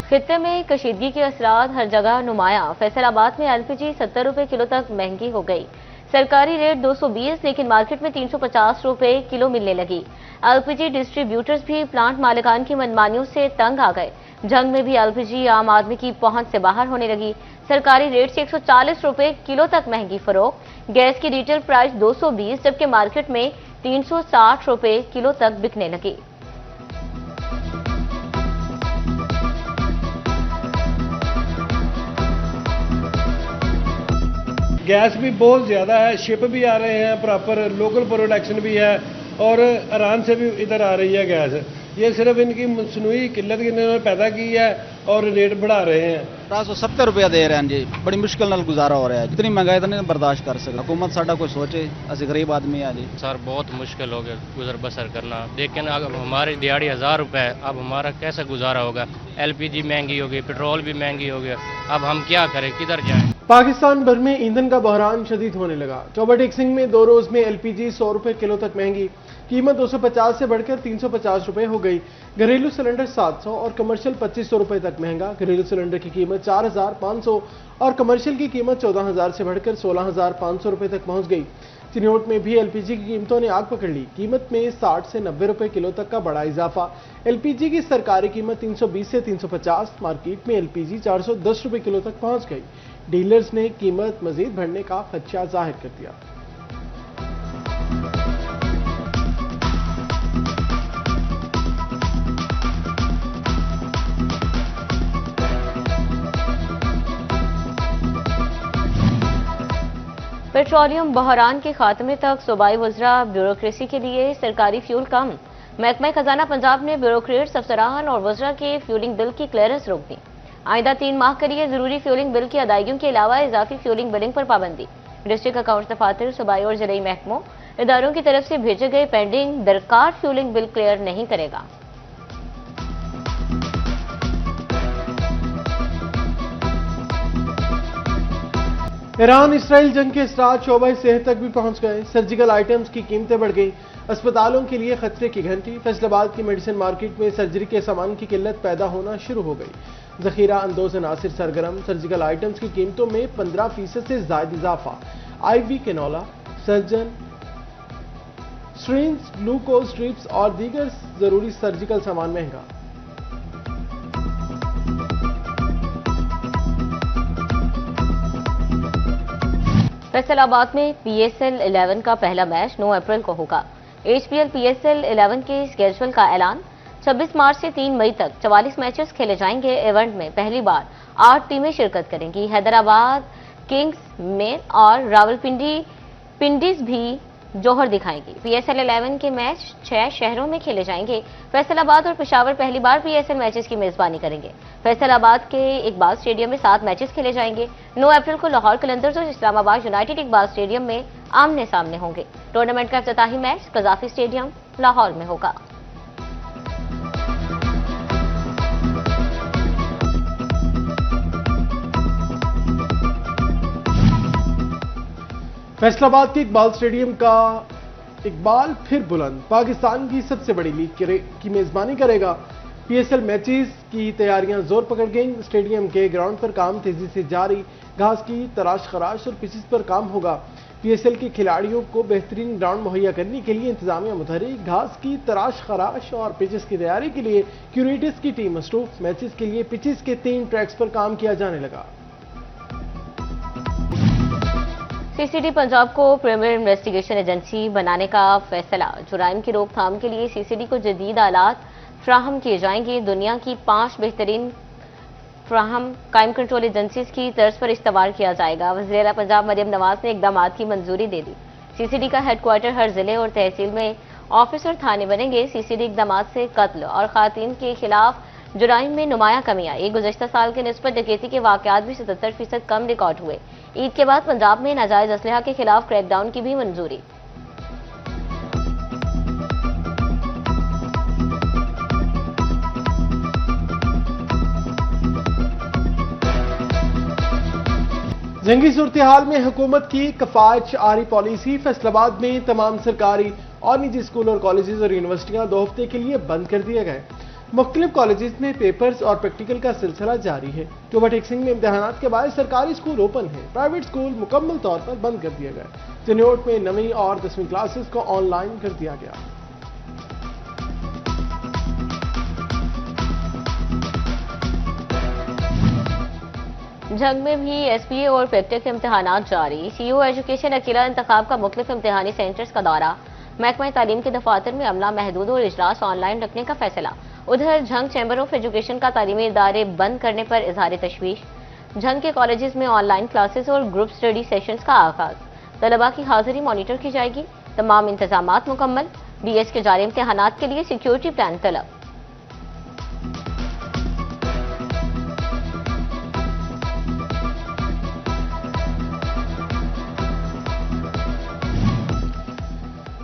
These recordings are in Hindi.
खित्ते में कशीदगी के असरात हर जगह नुमाया। फैसलाबाद में एलपीजी 70 रुपए किलो तक महंगी हो गई। सरकारी रेट 220, लेकिन मार्केट में 350 रुपए किलो मिलने लगी। एलपीजी डिस्ट्रीब्यूटर्स भी प्लांट मालिकान की मनमानियों से तंग आ गए। जंग में भी एलपीजी आम आदमी की पहुंच से बाहर होने लगी। सरकारी रेट से 140 रुपए किलो तक महंगी फरोख्त। गैस की रिटेल प्राइस 220, जबकि मार्केट में 360 रुपए किलो तक बिकने लगी। गैस भी बहुत ज़्यादा है, शिप भी आ रहे हैं, प्रॉपर लोकल प्रोडक्शन भी है और ईरान से भी इधर आ रही है गैस। ये सिर्फ इनकी मसनूई किल्लत इन्होंने पैदा की है और रेट बढ़ा रहे हैं। 70 रुपया दे रहे हैं जी, बड़ी मुश्किल नाल गुजारा हो रहा है। जितनी महंगाई तो नहीं बर्दाश्त कर सकता। हुकूमत साडा कोई सोचे, असि गरीब आदमी है जी। सर बहुत मुश्किल हो गया गुजर बसर करना, लेकिन अब हमारी दिहाड़ी 1000 रुपए है, अब हमारा कैसे गुजारा होगा। एलपीजी महंगी हो गई, पेट्रोल भी महंगी हो गया, अब हम क्या करें, किधर जाएं। पाकिस्तान भर में ईंधन का बहरान शदीद होने लगा। चौबट सिंह में 2 रोज में एलपीजी 100 रुपए किलो तक महंगी, कीमत 250 से बढ़कर 350 रुपए हो गई। घरेलू सिलेंडर 700 और कमर्शियल 2500 रुपए तक महंगा। घरेलू सिलेंडर की कीमत 4500 और कमर्शियल की कीमत 14000 से बढ़कर 16500 रुपए तक पहुंच गई। चिन्होट में भी एलपीजी की कीमतों ने आग पकड़ ली। कीमत में 60 से 90 रुपए किलो तक का बड़ा इजाफा। एलपीजी की सरकारी कीमत 320 से 350, मार्केट में एलपीजी 410 रुपए किलो तक पहुंच गई। डीलर्स ने कीमत मजीद बढ़ने का खदशा जाहिर कर दिया। पेट्रोलियम बहरान के खात्मे तक सूबाई वज़रा ब्यूरोक्रेसी के लिए सरकारी फ्यूल कम। महकमा खजाना पंजाब ने ब्यूरोक्रेट्स, अफसरान और वज़रा के फ्यूलिंग बिल की क्लियरेंस रोक दी। आइंदा 3 माह के लिए जरूरी फ्यूलिंग बिल की अदायगियों के अलावा इजाफी फ्यूलिंग बिलिंग पर पाबंदी। डिस्ट्रिक्ट अकाउंट दफातर, सूबाई और जिले महकमों इदारों की तरफ से भेजे गए पेंडिंग दरकार फ्यूलिंग बिल क्लियर नहीं करेगा। ईरान इसराइल जंग के असरात शोबा सेहत तक भी पहुंच गए। सर्जिकल आइटम्स की कीमतें बढ़ गई। अस्पतालों के लिए खतरे की घंटी। फैसलाबाद की मेडिसिन मार्केट में सर्जरी के सामान की किल्लत पैदा होना शुरू हो गई। जखीरा अंदोज अनासिर सरगर्म। सर्जिकल आइटम्स की कीमतों में 15% से ज्यादा इजाफा। IV cannula, surgeon strings, glucose strips और दीगर जरूरी सर्जिकल सामान महंगा। फैसलाबाद में पीएसएल 11 का पहला मैच 9 अप्रैल को होगा। एचपीएल पीएसएल 11 के स्केड्यूल का ऐलान। 26 मार्च से 3 मई तक 44 मैचेस खेले जाएंगे। इवेंट में पहली बार 8 टीमें शिरकत करेंगी। हैदराबाद किंग्स में और रावलपिंडी पिंडीज भी जौहर दिखाएंगी। पीएसएल 11 के मैच 6 शहरों में खेले जाएंगे। फैसलाबाद और पेशावर पहली बार पीएसएल मैचेस की मेजबानी करेंगे। फैसलाबाद के इकबाल स्टेडियम में 7 मैचेस खेले जाएंगे। 9 अप्रैल को लाहौर कलंदर्स और इस्लामाबाद यूनाइटेड इकबाल स्टेडियम में आमने सामने होंगे। टूर्नामेंट का इफ्तिताही मैच कजाफी स्टेडियम लाहौर में होगा। फैसलाबाद के इकबाल स्टेडियम का इकबाल फिर बुलंद। पाकिस्तान की सबसे बड़ी लीग की मेजबानी करेगा। पीएसएल मैचेस की तैयारियां जोर पकड़ गईं। स्टेडियम के ग्राउंड पर काम तेजी से जारी। घास की तराश खराश और पिचेस पर काम होगा। पीएसएल के खिलाड़ियों को बेहतरीन ग्राउंड मुहैया करने के लिए इंतजामिया मुतहरिक। घास की तराश खराश और पिचेस की तैयारी के लिए क्यूरेटर्स की टीम मसरूफ। मैचेस के लिए पिचेस के 3 ट्रैक्स पर काम किया जाने लगा। सीसीडी पंजाब को प्रीमियर इन्वेस्टिगेशन एजेंसी बनाने का फैसला। जुराइम की रोकथाम के लिए सीसीडी को जदीद आलात फ्राहम किए जाएंगे। दुनिया की 5 बेहतरीन फ्राहम क्राइम कंट्रोल एजेंसीज की तर्ज पर इस्तेमाल किया जाएगा। वज़ीर आला पंजाब मरियम नवाज ने इकदामात की मंजूरी दे दी। सीसीडी का हेडक्वार्टर हर जिले और तहसील में ऑफिस और थाने बनेंगे। सीसीडी इकदामात से कत्ल और खातन के खिलाफ जुराइम में नुमाया कमी आई। गुज़श्ता साल के निस्बत डकैती के वाकयात भी 77% कम रिकॉर्ड हुए। ईद के बाद पंजाब में नाजायज असलहा के खिलाफ क्रैकडाउन की भी मंजूरी। जंगी सूरत-ए-हाल में हुकूमत की कफायत आरी पॉलिसी। फैसलाबाद में तमाम सरकारी और निजी स्कूल और कॉलेजेस और यूनिवर्सिटियां 2 हफ्ते के लिए बंद कर दिए गए। मुख्तलिफ कॉलेजेस में पेपर्स और प्रैक्टिकल का सिलसिला जारी है। अक्टूबर टेक्सिंग में इम्तिहानात के बाद सरकारी स्कूल ओपन है, प्राइवेट स्कूल मुकम्मल तौर पर बंद कर दिया गया। चिन्योट में 9वीं और 10वीं क्लासेस को ऑनलाइन कर दिया गया। झंग में भी एसपीए और प्रैक्टिकल के इम्तिहानात जारी। सीईओ एजुकेशन अकेला इंतखाब का मुख्तलिफ इम्तिहानी सेंटर्स का दौरा। महकमा तालीम के दफातर में अमला महदूद और इजलास ऑनलाइन रखने का फैसला। उधर झंग चैम्बर ऑफ एजुकेशन का तालीमी इदारे बंद करने पर इजहार तशवीश। झंग के कॉलेजेस में ऑनलाइन क्लासेस और ग्रुप स्टडी सेशंस का आगाज। तलबा की हाजिरी मॉनिटर की जाएगी। तमाम इंतजामात मुकम्मल। बीएस के जारी इम्तिहानात के लिए सिक्योरिटी प्लान तलब।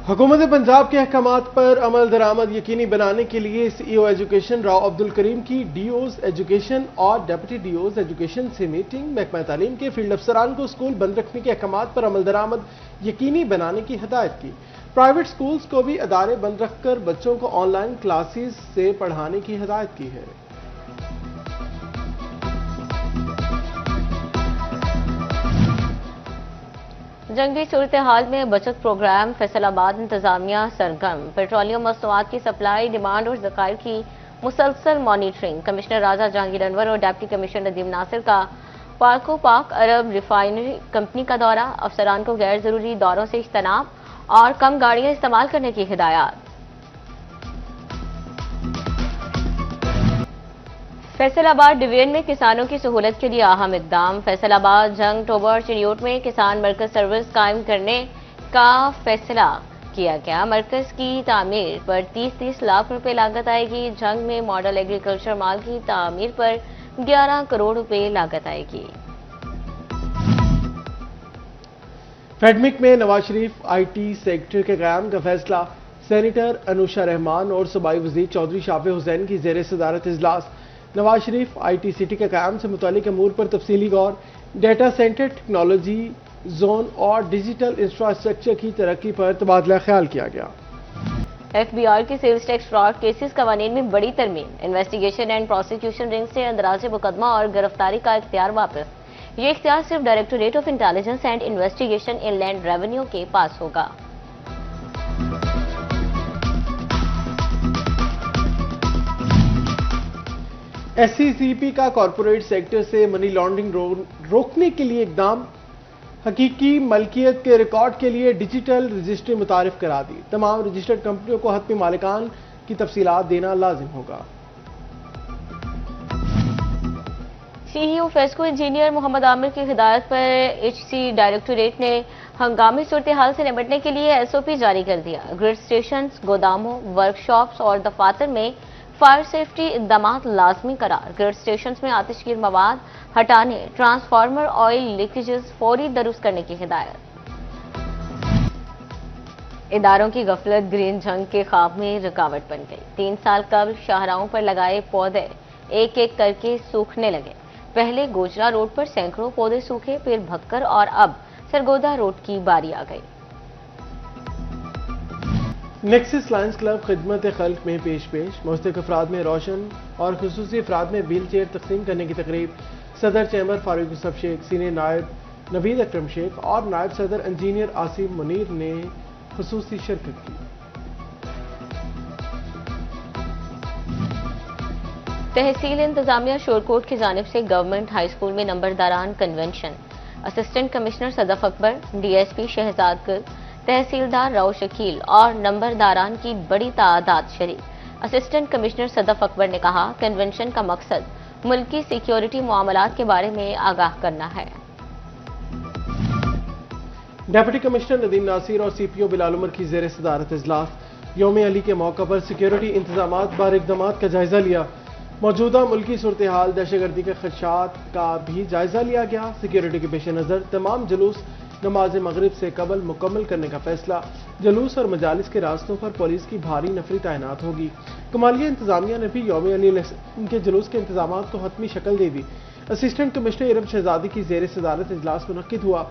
हुकूमत पंजाब के अहकामात पर अमल दरामद यकीनी बनाने के लिए सीईओ एजुकेशन राव अब्दुल करीम की डीओज एजुकेशन और डेप्यूटी डीओज एजुकेशन से मीटिंग। महकमा तालीम के फील्ड अफसरान को स्कूल बंद रखने के अहकामात पर अमल दरामद यकीनी बनाने की हिदायत की। प्राइवेट स्कूल्स को भी अदारे बंद रखकर बच्चों को ऑनलाइन क्लासेस से पढ़ाने की हिदायत की है। जंगी सूरत हाल में बचत प्रोग्राम फैसलाबाद इंतजामिया सरगर्म। पेट्रोलियम मसनूआत की सप्लाई, डिमांड और ज़खायर की मुसलसल मॉनिटरिंग। कमिश्नर राजा जहांगीर अनवर और डिप्टी कमिश्नर नदीम नासिर का पार्को पाक अरब रिफाइनरी कंपनी का दौरा। अफसरान को गैर जरूरी दौरों से इज्तनाब और कम गाड़ियां इस्तेमाल करने की हिदायत। फैसलाबाद डिवीजन में किसानों की सहूलत के लिए अहम इकदाम। फैसलाबाद, झंग, टोबर, चिड़ियोट में किसान मरकज सर्विस कायम करने का फैसला किया गया। मरकज की तामीर पर 30-30 लाख रुपए लागत आएगी। झंग में मॉडल एग्रीकल्चर माल की तामीर पर 11 करोड़ रुपए लागत आएगी। फेडमिक में नवाज शरीफ आईटी सेक्टर के क़याम का फैसला। सेनेटर अनुशा रहमान और सूबाई वज़ीर चौधरी शाफे हुसैन की ज़ेर सदारत इजलास। नवाज शरीफ आईटी सिटी के क़याम से मुतालिक अमूर पर तफसीली गौर। डेटा सेंटर, टेक्नोलॉजी जोन और डिजिटल इंफ्रास्ट्रक्चर की तरक्की पर तबादला ख्याल किया गया। एफबीआर की सेल्स टैक्स फ्रॉड केसेस कवानीन में बड़ी तरमीम। इन्वेस्टिगेशन एंड प्रोसिक्यूशन रिंग से अंदराज मुकदमा और गिरफ्तारी का इख्तियार वापस। ये इख्तियार सिर्फ directorate of intelligence and investigation inland revenue के पास होगा। एससीसीपी का कॉरपोरेट सेक्टर से मनी लॉन्ड्रिंग रोकने के लिए इकदाम। हकीकी मलकियत के रिकॉर्ड के लिए डिजिटल रजिस्ट्री मुतारिफ करा दी। तमाम रजिस्टर्ड कंपनियों को हतमी मालिकान की तफसीलात देना लाजिम होगा। सीईओ फेस्को इंजीनियर मोहम्मद आमिर की हिदायत पर एचसी डायरेक्टोरेट ने हंगामी सूरत हाल से निपटने के लिए एसओपी जारी कर दिया। ग्रिड स्टेशन, गोदामों, वर्कशॉप्स और दफातर में फायर सेफ्टी इकदाम लाजमी करार। ग्रिड स्टेशन में आतिशगीर मवाद हटाने, ट्रांसफार्मर ऑयल लीकेजेस फौरी दुरुस्त करने की हिदायत। इदारों की गफलत ग्रीन झंग के ख्वाब में रुकावट बन गई। 3 साल कबल शाहराहों पर लगाए पौधे एक एक करके सूखने लगे। पहले गोजरा रोड पर सैकड़ों पौधे सूखे, फिर भक्कर और अब सरगोदा रोड की बारी आ गई। नेक्सस लायंस क्लब खिदमत खल्क में पेश मुस्तक अफराद में रोशन और खुसूसी अफराद में व्हील चेयर तकसीम करने की तकरीब। सदर चैम्बर फारूक यूसुफ शेख, सीनियर नायब नवीद अकरम शेख और नायब सदर इंजीनियर आसिम मुनीर ने खुसूसी शिरकत की। तहसील इंतजामिया शोरकोट की जानिब से गवर्नमेंट हाई स्कूल में नंबरदारान convention. Assistant commissioner Sadaf Akbar, DSP Shahzad Gul, तहसीलदार राव शकील और नंबरदारान की बड़ी तादाद शरीक। असिस्टेंट कमिश्नर सदफ अकबर ने कहा, कन्वेंशन का मकसद मुल्की सिक्योरिटी मामलात के बारे में आगाह करना है। डिप्टी कमिश्नर नदीम नासिर और सीपीओ बिलाल उमर की जेर सदारत इजलास। यौम अली के मौका पर सिक्योरिटी इंतजामात बार इकदाम का जायजा लिया। मौजूदा मुल्की सूरत हाल, दहशतगर्दी के खदशात का भी जायजा लिया गया। सिक्योरिटी के पेश नज़र तमाम जुलूस नमाज मगरिब से कबल मुकम्मल करने का फैसला। जुलूस और मजालिस के रास्तों पर पुलिस की भारी नफरी तैनात होगी। कमालिया इंतजामिया ने भी यौम अली के जुलूस के इंतजाम को हतमी शक्ल दे दी। असिस्टेंट कमिश्नर इरम शहजादी की जेर सदारत इजलास मुनक्किद हुआ।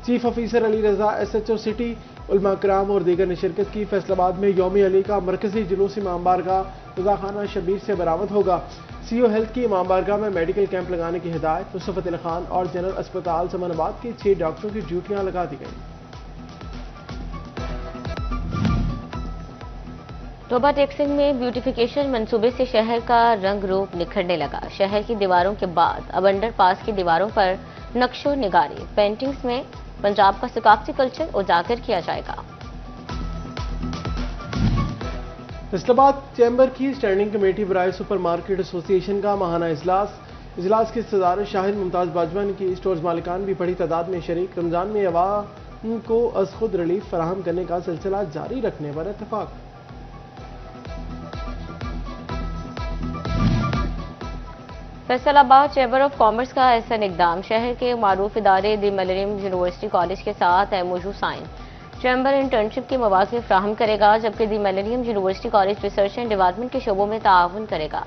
चीफ ऑफिसर अली रजा, SHO सिटी, उलमा कराम और दीगर ने शिरकत की। फैसलाबाद में यौम अली का मरकजी जुलूस इमाम बारगाह रजाखाना शबीर से बरामद होगा। CO हेल्थ की इमाम बारगाह में मेडिकल कैंप लगाने की हिदायत। मुस्तफा अली खान और जनरल अस्पताल जमानाबाद के 6 डॉक्टरों की ड्यूटियां लगा दी गई। टोबा टेक्सिंग में ब्यूटिफिकेशन मंसूबे से शहर का रंग रूप निखरने लगा। शहर की दीवारों के बाद अब अंडरपास की दीवारों पर नक्शो निगारी, पेंटिंग्स में पंजाब का सकाफती कल्चर उजागर किया जाएगा। फैसलाबाद चैम्बर की स्टैंडिंग कमेटी बराए सुपर मार्केट एसोसिएशन का माहाना इजलास की सदारत शाहिद मुमताज बाजवा ने की। स्टोर्स मालिकान भी बड़ी तादाद में शरीक। रमजान में अवाम को अज खुद रिलीफ फराहम करने का सिलसिला जारी रखने पर इत्तेफाक। फैसलाबाद चैम्बर ऑफ कॉमर्स का ऐसा इकदाम शहर के मारूफ इदारे द मिलेनियम यूनिवर्सिटी कॉलेज के साथ MOU साइन। चैम्बर इंटर्नशिप के मौके फ्राहम करेगा, जबकि the millennium university college research and development के शोबों में ताआवुन करेगा।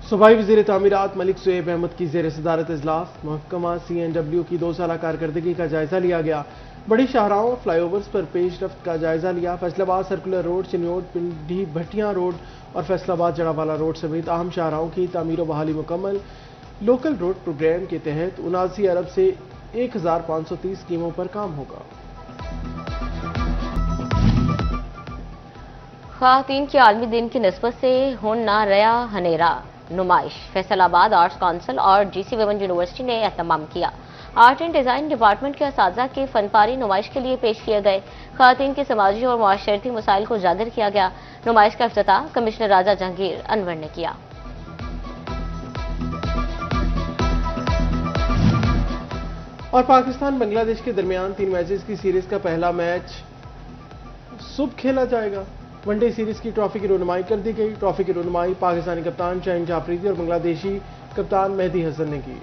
सूबाई वज़ीर तामीरात मलिक सुएब अहमद की जेर सदारत इजलास। महकमा CNW की 2 साला कारकर्दगी का जायजा लिया गया। बड़ी शाहराहों फ्लाईओवर्स पर पेशरफ्त का जायजा लिया। फैसलाबाद सर्कुलर रोड, चिन्योट, पिंडी भट्टियां रोड और फैसलाबाद जड़ावाला रोड समेत अहम शाहराहों की तामीर बहाली मुकम्मल। लोकल रोड प्रोग्राम के तहत 79 अरब से 1530 स्कीमों पर काम होगा। ख़वातीन के आलमी दिन की निस्बत से हुन ना रया हनेरा नुमाइश फैसलाबाद आर्ट्स काउंसिल और GC वुमेन यूनिवर्सिटी ने एहतमाम किया। आर्ट एंड डिज़ाइन डिपार्टमेंट के असातिज़ा के फनपारी नुमाइश के लिए पेश किए गए। ख़वातीन के समाजी और मुआशरती मसाइल को उजागर किया गया। नुमाइश का इफ्तिताह कमिश्नर राजा जहांगीर अनवर ने किया। और पाकिस्तान बांग्लादेश के दरमियान 3 मैचेस की सीरीज का पहला मैच सुबह खेला जाएगा। वनडे सीरीज की ट्रॉफी की रुनमाई कर दी गई। ट्रॉफी की रुनमाई पाकिस्तानी कप्तान शाहीन जाफरीदी और बांग्लादेशी कप्तान मेहदी हसन ने की।